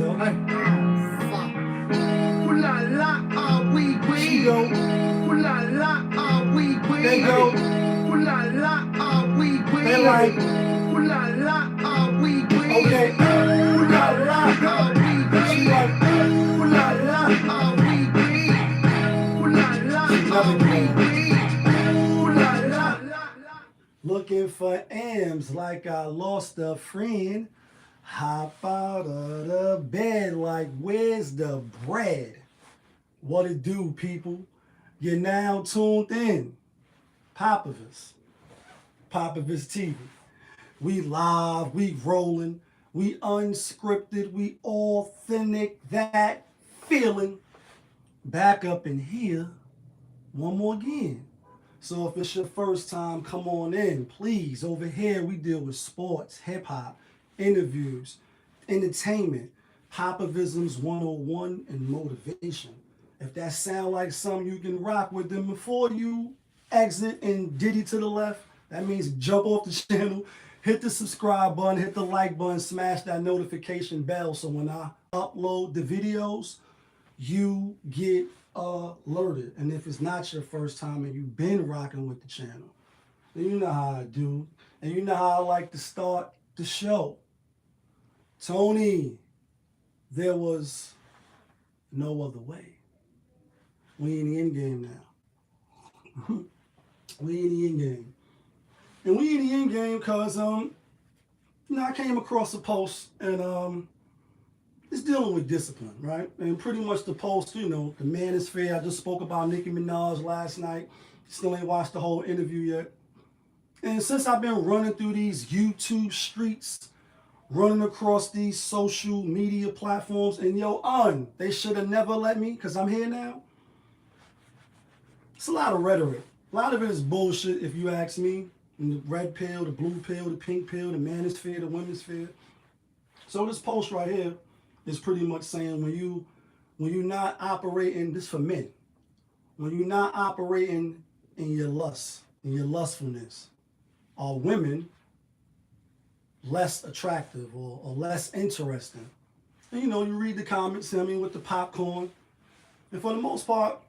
though. Hey. Ooh la la, we. She go. Ooh la la, we. They go. Ooh la la, we. They like. Ooh la la, we. Okay. Ooh la la, we. She like. Ooh la la, we. Ooh la la, we. Ooh la la. Looking for M's like I lost a friend. Hop out of the bed like where's the bread? What it do, people? You're now tuned in. Popovus TV. We live, we rolling, we unscripted, we authentic, that feeling. Back up in here one more again. So if it's your first time, come on in, please. Over here, we deal with sports, hip-hop, interviews, entertainment, Popovisms 101, and motivation. If that sound like something you can rock with, then before you exit and diddy to the left, that means jump off the channel, hit the subscribe button, hit the like button, smash that notification bell so when I upload the videos, you get alerted. And if it's not your first time and you've been rocking with the channel, then you know how I do. And you know how I like to start the show. Tony, there was no other way. We in the end game now. We in the end game. And we in the end game because I came across a post and it's dealing with discipline, right? And pretty much the post, the manosphere. I just spoke about Nicki Minaj last night. Still ain't watched the whole interview yet. And since I've been running through these YouTube streets, running across these social media platforms, and they should have never let me because I'm here now. It's a lot of rhetoric. A lot of it is bullshit if you ask me. And the red pill, the blue pill, the pink pill, the manosphere, the women's sphere. So this post right here is pretty much saying when you're not operating, this for men, when you're not operating in your lust, in your lustfulness, are women less attractive or less interesting? And you read the comments, with the popcorn. And for the most part,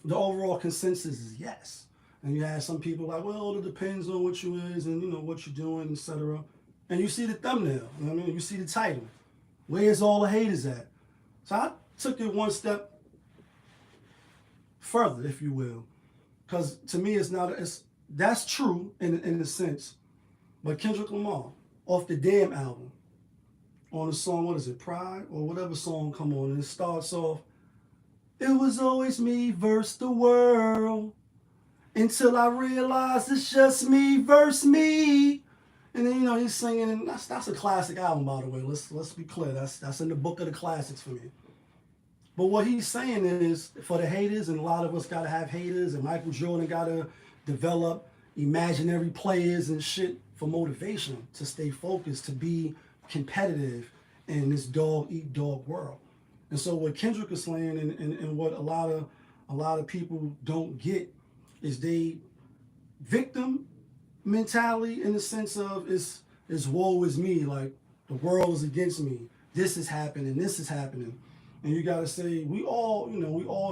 the overall consensus is yes. And you have some people like, well, it depends on what you is and what you're doing, etc. And you see the thumbnail, you see the title. Where's all the haters at? So I took it one step further, if you will. Because to me, that's true in a sense. But Kendrick Lamar, off the Damn album, on the song, what is it, Pride? Or whatever song come on, and it starts off, it was always me versus the world, until I realized it's just me versus me. And then, he's singing, and that's a classic album, by the way. Let's be clear. That's in the book of the classics for me. But what he's saying is, for the haters, and a lot of us got to have haters, and Michael Jordan got to develop imaginary players and shit for motivation, to stay focused, to be competitive in this dog-eat-dog world. And so what Kendrick is saying, and what a lot of people don't get, is they victim mentality in the sense of it's woe is me, like the world is against me, this is happening, this is happening. And you gotta say, we all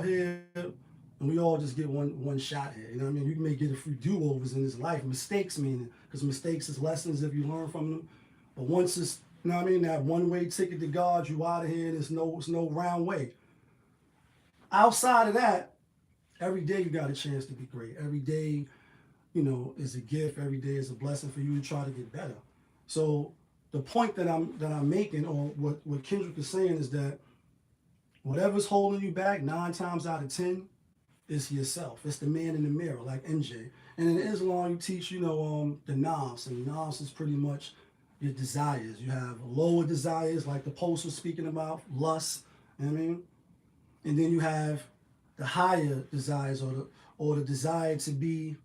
here, and we all just get one shot here. You may get a few do-overs in this life. Mistakes meaning, because mistakes is lessons if you learn from them. But once it's, that one-way ticket to God, you out of here, there's no round way. Outside of that, every day you got a chance to be great. Every day, is a gift. Every day is a blessing for you to try to get better. So the point that I'm making, or what Kendrick is saying, is that whatever's holding you back, 9 times out of 10, is yourself. It's the man in the mirror, like MJ. And in Islam, you teach, the nafs, and nafs is pretty much your desires. You have lower desires, like the post was speaking about, lust. And then you have the higher desires, or the desire to be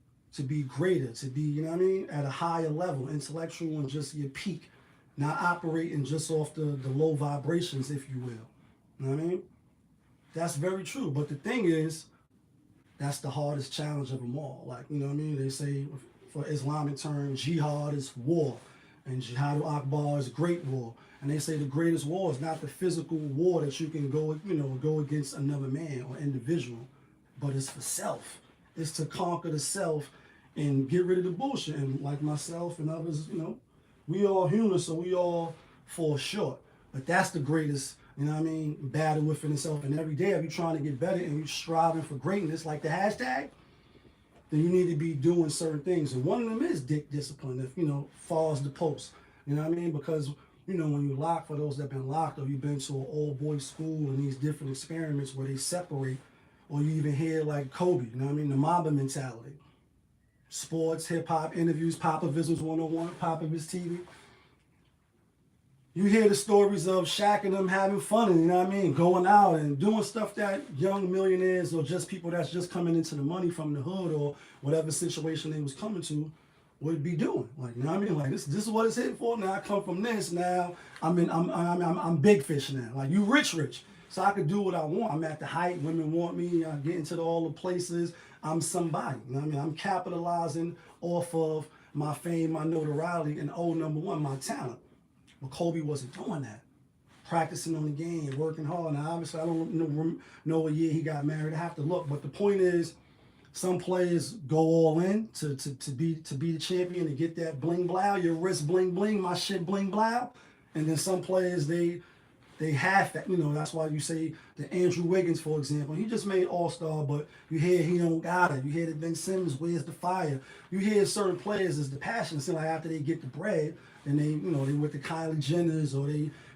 greater, to be, at a higher level, intellectual, and just your peak, not operating just off the low vibrations, if you will. That's very true. But the thing is, that's the hardest challenge of them all. Like, they say, for Islamic terms, jihad is war, and jihad al-akbar is great war. And they say the greatest war is not the physical war that you can go against another man or individual, but it's for self. It's to conquer the self and get rid of the bullshit. And like myself and others, we all human, so we all fall short. But that's the greatest, battle within itself. And every day, if you're trying to get better and you're striving for greatness, like the hashtag, then you need to be doing certain things. And one of them is discipline, if, falls the post. You know what I mean? Because, when you lock, for those that have been locked, or you've been to an all-boys school and these different experiments where they separate, or you even hear like Kobe, the Mamba mentality. Sports, hip-hop, interviews, Popovisms 101, Popoviz TV. You hear the stories of Shaq and them having fun and, going out and doing stuff that young millionaires or just people that's just coming into the money from the hood or whatever situation they was coming to would be doing. Like, Like this is what it's hitting for. Now I come from this. Now I'm big fish now. Like you rich. So I could do what I want. I'm at the height. Women want me. I get into all the places. I'm somebody. I'm capitalizing off of my fame, my notoriety, and number one, my talent. But Kobe wasn't doing that. Practicing on the game, working hard. Now, obviously, I don't know what year he got married. I have to look. But the point is, some players go all in to be the champion and get that bling blow. Your wrist bling bling, my shit bling blow. And then some players they have that. That's why you say the Andrew Wiggins, for example. He just made All-Star, but you hear he don't got it. You hear the Ben Simmons, where's the fire? You hear certain players is the passion. So like after they get the bread, and they with the Kylie Jenners or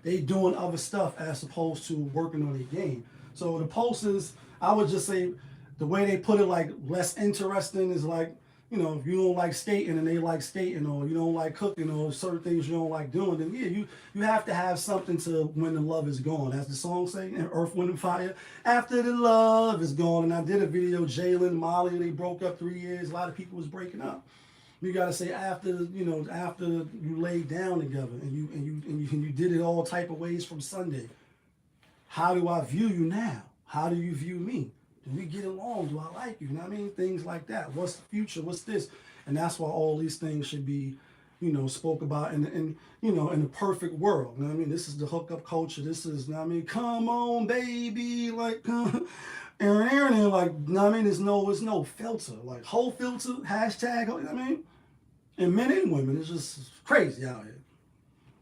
they doing other stuff as opposed to working on their game. So the posters, I would just say, the way they put it, like less interesting is like, if you don't like skating and they like skating, or you don't like cooking or certain things you don't like doing, then yeah, you have to have something to when the love is gone. As the song say, in Earth, Wind and Fire, after the love is gone. And I did a video, Jalen, Molly, they broke up 3 years. A lot of people was breaking up. You gotta say after you laid down together and you did it all type of ways from Sunday. How do I view you now? How do you view me? Do we get along? Do I like you? Things like that. What's the future? What's this? And that's why all these things should be, spoke about in the perfect world. This is the hookup culture. This is, come on, baby, like, Aaron, like, there's no filter, like whole filter, hashtag, and men and women, it's just crazy out here.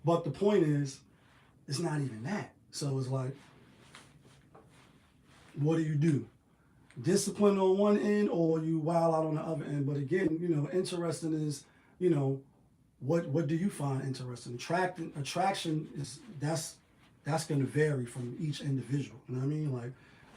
But the point is, it's not even that. So it's like, what do? Discipline on one end, or you wild out on the other end. But again, interesting is, what do you find interesting? Attraction is that's going to vary from each individual. Like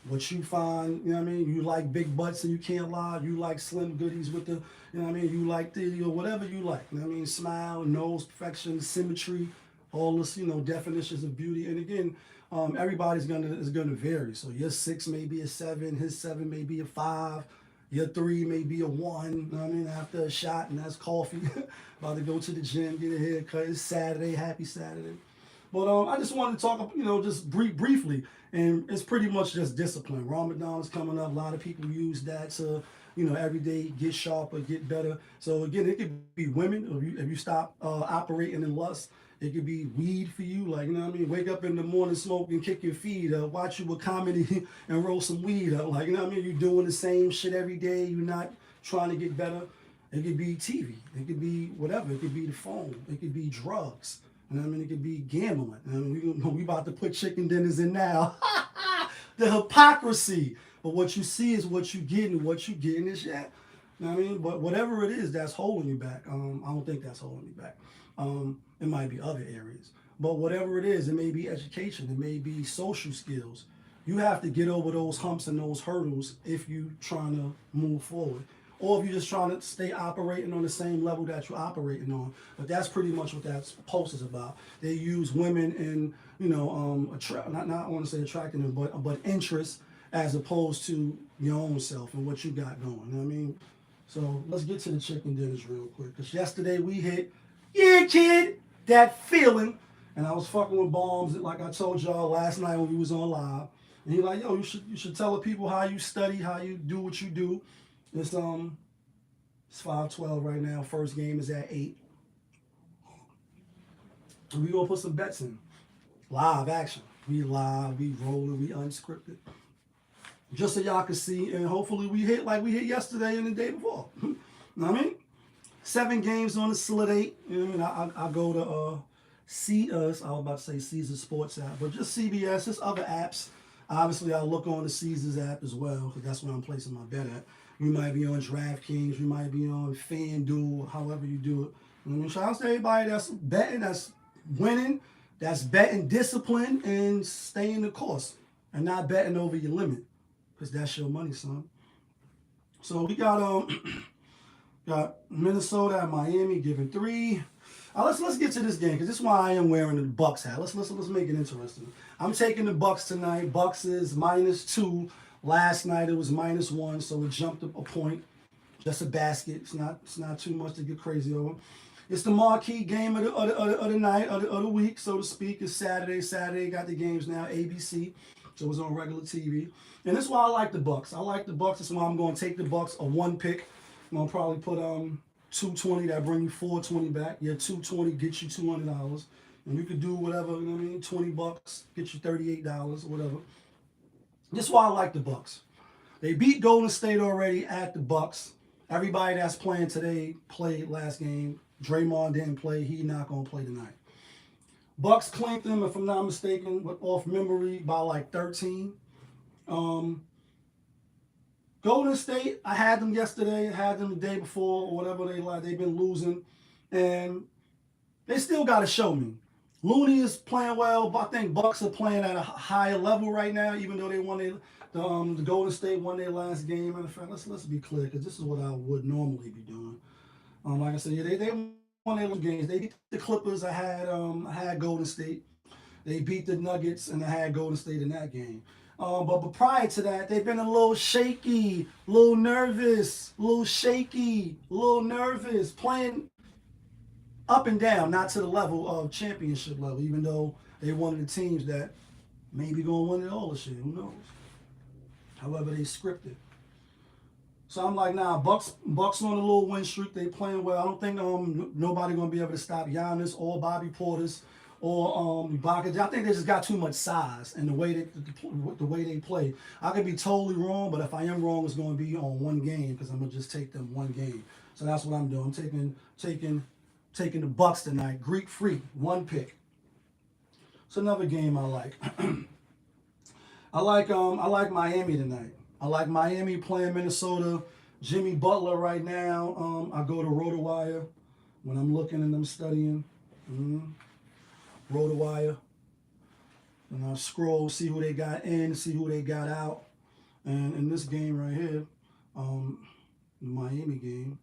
what you find, you like big butts and you can't lie. You like slim goodies with the, you like the, or whatever you like. Smile, nose, perfection, symmetry, all this, definitions of beauty. And again, everybody's is gonna vary. So your 6 may be a 7, his 7 may be a 5, your 3 may be a 1. After a shot, and that's coffee. About to go to the gym, get a haircut. It's Saturday, happy Saturday. But I just wanted to talk, just briefly, and it's pretty much just discipline. Ramadan is coming up. A lot of people use that to, every day get sharper, get better. So again, it could be women. If you stop operating in lust, it could be weed for you. Like, wake up in the morning, smoke and kick your feet up, watch you with comedy and roll some weed up. Like, you're doing the same shit every day. You're not trying to get better. It could be TV. It could be whatever. It could be the phone. It could be drugs. It could be gambling. We about to put chicken dinners in now. The hypocrisy. But what you see is what you get, and what you getting is that. But whatever it is that's holding you back, I don't think that's holding you back. It might be other areas. But whatever it is, it may be education. It may be social skills. You have to get over those humps and those hurdles if you're trying to move forward. Or if you're just trying to stay operating on the same level that you're operating on. But that's pretty much what that post is about. They use women in, not I want to say attracting them, but interest as opposed to your own self and what you got going. So let's get to the chicken dinners real quick. Because yesterday we hit, yeah, kid, that feeling. And I was fucking with Bombs, like I told y'all last night when we was on live. And he like, yo, you should tell the people how you study, how you do what you do. It's 5:12 right now. First game is at 8. And we gonna put some bets in. Live action. We live, we rolling, we unscripted. Just so y'all can see, and hopefully we hit like we hit yesterday and the day before. Know what I mean? 7 games on the slate 8. You know what I mean? I go to see us. I was about to say Caesar Sports app, but just CBS. Just other apps. Obviously, I look on the Caesars app as well because that's where I'm placing my bet at. We might be on DraftKings. We might be on FanDuel. However you do it. You know what I mean? Shout out to everybody that's betting, that's winning, that's betting discipline and staying the course and not betting over your limit because that's your money, son. So we got got Minnesota and Miami giving 3. Let's get to this game because this is why I am wearing the Bucks hat. Let's make it interesting. I'm taking the Bucks tonight. Bucks is -2. Last night it was -1, so it jumped up a point. Just a basket. It's not too much to get crazy over. It's the marquee game of the night, of the week, so to speak. It's Saturday. Saturday got the games now, ABC, so it's on regular TV. And that's why I like the Bucks. I like the Bucks. That's why I'm going to take the Bucks, a 1 pick. I'm going to probably put 220, that bring you 420 back. Yeah, 220 gets you $200. And you could do whatever, you know what I mean? $20 gets you $38 or whatever. That's why I like the Bucks. They beat Golden State already at the Bucks. Everybody that's playing today played last game. Draymond didn't play. He's not going to play tonight. Bucks claimed them, if I'm not mistaken, off memory, by like 13. Golden State, I had them yesterday, I had them the day before, or whatever they've been losing. And they still got to show me. Looney is playing well, but I think Bucks are playing at a higher level right now, even though they won the Golden State won their last game. And in fact, let's be clear, because this is what I would normally be doing. Like I said, yeah, they won their games. They beat the Clippers. I had Golden State. They beat the Nuggets, and I had Golden State in that game. But prior to that, they've been a little shaky, a little nervous, a little shaky, a little nervous, playing up and down, not to the level of championship level, even though they one of the teams that maybe going to win it all this year. Who knows? However, they scripted. So I'm like, nah, Bucks on a little win streak. They playing well. I don't think nobody going to be able to stop Giannis or Bobby Portis or Ibaka. I think they just got too much size and the way they play. I could be totally wrong, but if I am wrong, it's going to be on one game because I'm going to just take them one game. So that's what I'm doing. I'm taking the Bucks tonight. Greek Freak, 1 pick. It's another game I like. I like Miami tonight. I like Miami playing Minnesota. Jimmy Butler right now. I go to Rotowire when I'm looking and I'm studying. Rotowire. And I scroll, see who they got in, see who they got out. And in this game right here, the Miami game,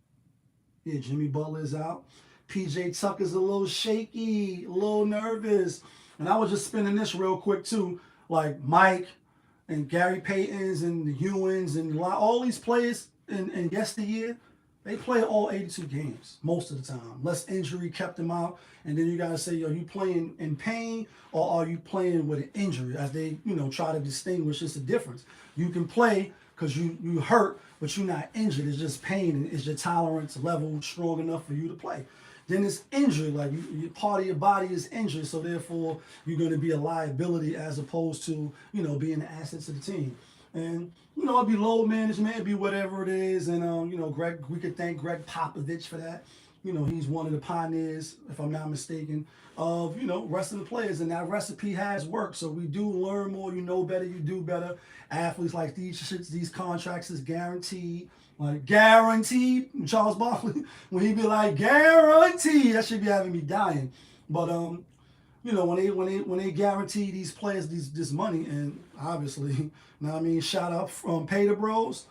yeah, Jimmy Butler is out. PJ Tucker's a little shaky, a little nervous. And I was just spinning this real quick too. Like Mike and Gary Payton's and the Ewings and all these players in yesteryear, they play all 82 games most of the time. Less injury kept them out. And then you got to say, are you playing in pain or are you playing with an injury? As they, try to distinguish, it's a difference. You can play because you hurt, but you're not injured. It's just pain, and is your tolerance level strong enough for you to play? Then it's injury, like part of your body is injured, so therefore you're going to be a liability as opposed to, being an asset to the team. And, it'd be low management, it'd be whatever it is. And, we could thank Greg Popovich for that. He's one of the pioneers, if I'm not mistaken, of, resting the players. And that recipe has worked. So we do learn more, you know better, you do better. Athletes like these contracts is guaranteed. Like guaranteed, Charles Barkley, when he be like guaranteed, that should be having me dying. But when they guarantee these players this money, and obviously, shout out from Pay the Bros,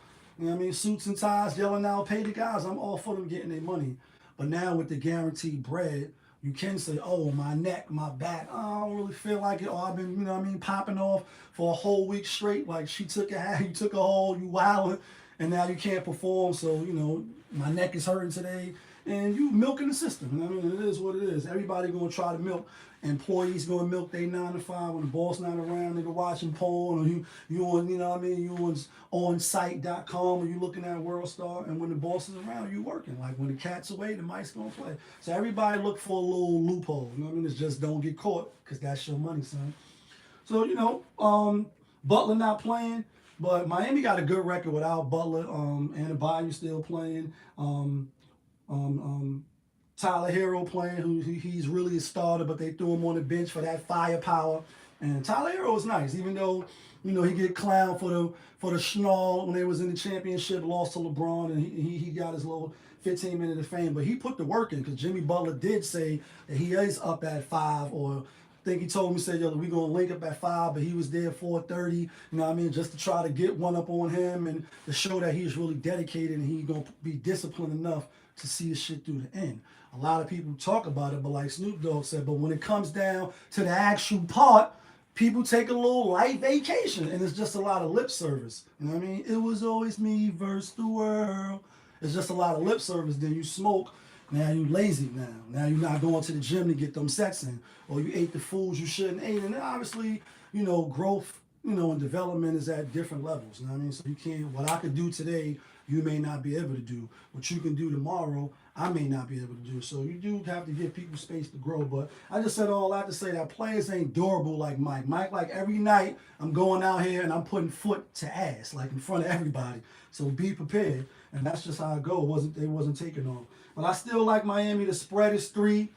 suits and ties, yelling out, pay the guys. I'm all for them getting their money. But now with the guaranteed bread, you can say, oh, my neck, my back, I don't really feel like it. Or I've been, popping off for a whole week straight. Like she took a hat, you took a hole, you wilding. and now you can't perform. So my neck is hurting today, and you milking the system. I mean, it is what it is. Everybody gonna try to milk. Employees gonna milk they 9 to 5 when the boss not around. Nigga watching porn, or you on you on site.com, or you looking at WorldStar, and when the boss is around, you working. Like when the cat's away, the mic's gonna play. So everybody look for a little loophole. You know what I mean? It's just don't get caught, because that's your money, son. So Butler not playing, but Miami got a good record without Butler. And Adebayo still playing. Tyler Hero playing, who he's really a starter, but they threw him on the bench for that firepower. And Tyler Hero is nice, even though he get clowned for the schnoll when they was in the championship, lost to LeBron, and he got his little 15 minutes of fame. But he put the work in, because Jimmy Butler did say that he is up at 5, or I think he told me, said, yo, we gonna link up at 5, but he was there 4:30, you know what I mean, just to try to get one up on him and to show that he's really dedicated and he gonna be disciplined enough to see his shit through the end. A lot of people talk about it, but like Snoop Dogg said, but when it comes down to the actual part, people take a little light vacation, and it's just a lot of lip service. You know what I mean? It was always me versus the world. It's just a lot of lip service. Then you smoke. Now you lazy now. Now you're not going to the gym to get them sets in, or you ate the foods you shouldn't eat. And then obviously, growth, and development is at different levels. You know what I mean? So you can't. What I could do today, you may not be able to do. What you can do tomorrow, I may not be able to do. So you do have to give people space to grow. But I just said all that to say that players ain't durable like Mike. Mike, like every night, I'm going out here and I'm putting foot to ass, like in front of everybody. So be prepared. And that's just how it goes. They wasn't taking on. But I still like Miami. The spread is 3.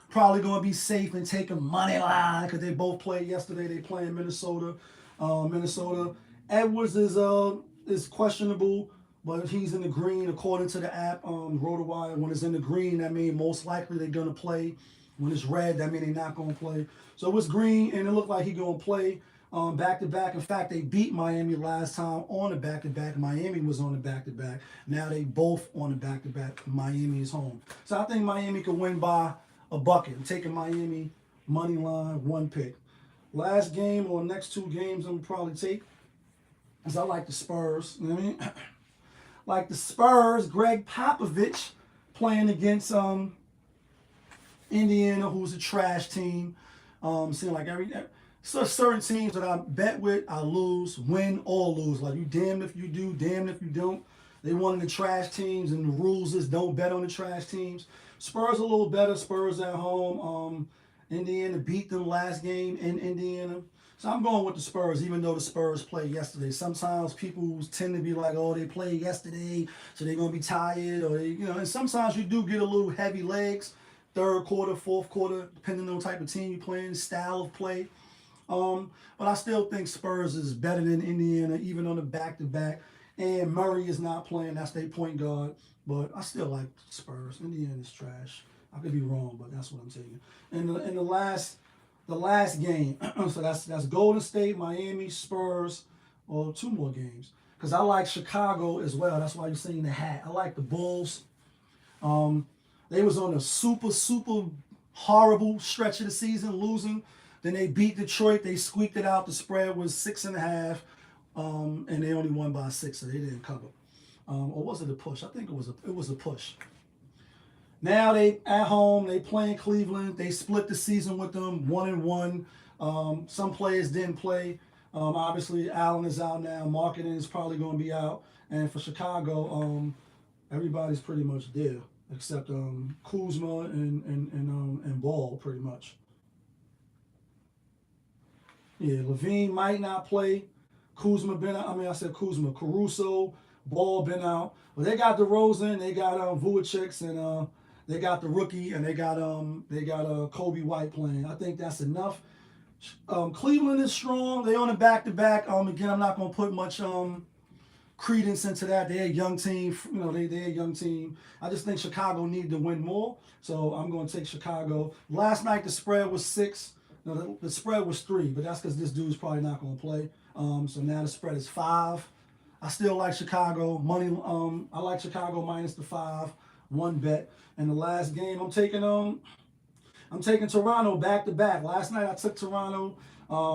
Probably going to be safe and take a money line, because they both played yesterday. They playing Minnesota. Minnesota. Edwards is questionable, but he's in the green according to the app, Rotowire. When it's in the green, that means most likely they're going to play. When it's red, that means they're not going to play. So it's green, and it looked like he's going to play back-to-back. In fact, they beat Miami last time on the back-to-back. Miami was on the back-to-back. Now they both on the back-to-back. Miami is home. So I think Miami could win by a bucket. I'm taking Miami money line, 1 pick. Last game, or next 2 games I'm going to probably take, is I like the Spurs. You know what I mean? Like the Spurs, Greg Popovich playing against Indiana, who's a trash team. Seeing like so certain teams that I bet with, I lose, win or lose. Like you damned if you do, damned if you don't. They one of the trash teams, and the rules is don't bet on the trash teams. Spurs a little better. Spurs at home. Indiana beat them last game in Indiana. So I'm going with the Spurs, even though the Spurs played yesterday. Sometimes people tend to be like, oh, they played yesterday, so they're going to be tired. Or and sometimes you do get a little heavy legs, 3rd quarter, 4th quarter, depending on the type of team you're playing, style of play. But I still think Spurs is better than Indiana, even on the back-to-back. And Murray is not playing. That's their point guard. But I still like Spurs. Indiana's trash. I could be wrong, but that's what I'm taking. And the last game, so that's Golden State, Miami, Spurs, or 2 more games. Because I like Chicago as well. That's why you're seeing the hat. I like the Bulls. They was on a super, super horrible stretch of the season, losing. Then they beat Detroit. They squeaked it out. The spread was 6.5, and they only won by 6, so they didn't cover. Or was it a push? I think it was a push. Now they at home, they playing Cleveland. They split the season with them, 1-1. Some players didn't play. Obviously, Allen is out now. Marketing is probably going to be out. And for Chicago, everybody's pretty much there except Kuzma and Ball, pretty much. Yeah, Levine might not play. Kuzma been out. I mean, I said Kuzma. Caruso, Ball been out. But they got DeRozan, they got Vucevic, and they got the rookie, and they got Kobe White playing. I think that's enough. Cleveland is strong. They on the back-to-back. Again, I'm not gonna put much credence into that. They're a young team. They're a young team. I just think Chicago need to win more. So I'm gonna take Chicago. Last night the spread was 6. No, the spread was 3, but that's because this dude's probably not gonna play. So now the spread is 5. I still like Chicago money. I like Chicago minus the 5. 1 bet. And the last game, I'm taking Toronto back to back. Last night I took Toronto.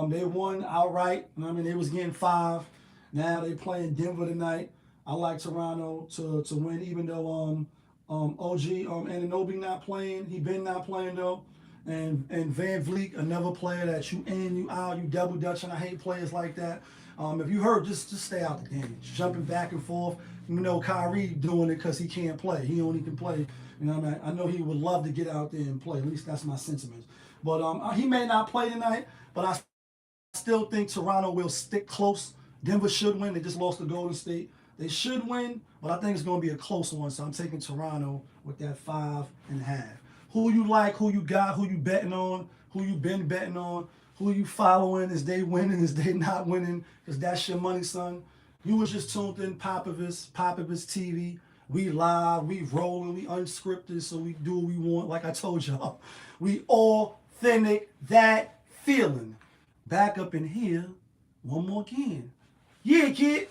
They won outright. I mean, they was getting 5. Now they playing Denver tonight. I like Toronto to win, even though OG Anunoby not playing. He been not playing though. And Van Vliet, another player that you in, you out, you double dutching. I hate players like that. If you hurt, just stay out the game. Jumping back and forth. You know, Kyrie doing it because he can't play. He only can play. You know, I know he would love to get out there and play. At least that's my sentiments. But he may not play tonight. But I still think Toronto will stick close. Denver should win. They just lost to Golden State. They should win, but I think it's going to be a close one. So I'm taking Toronto with that 5.5. Who you like, who you got, who you betting on, who you been betting on, who you following, is they winning, is they not winning, because that's your money, son. You was just tuned in Popovich TV. We live, we rolling, we unscripted, so we do what we want. Like I told y'all, we authentic, that feeling. Back up in here, one more again. Yeah, kid.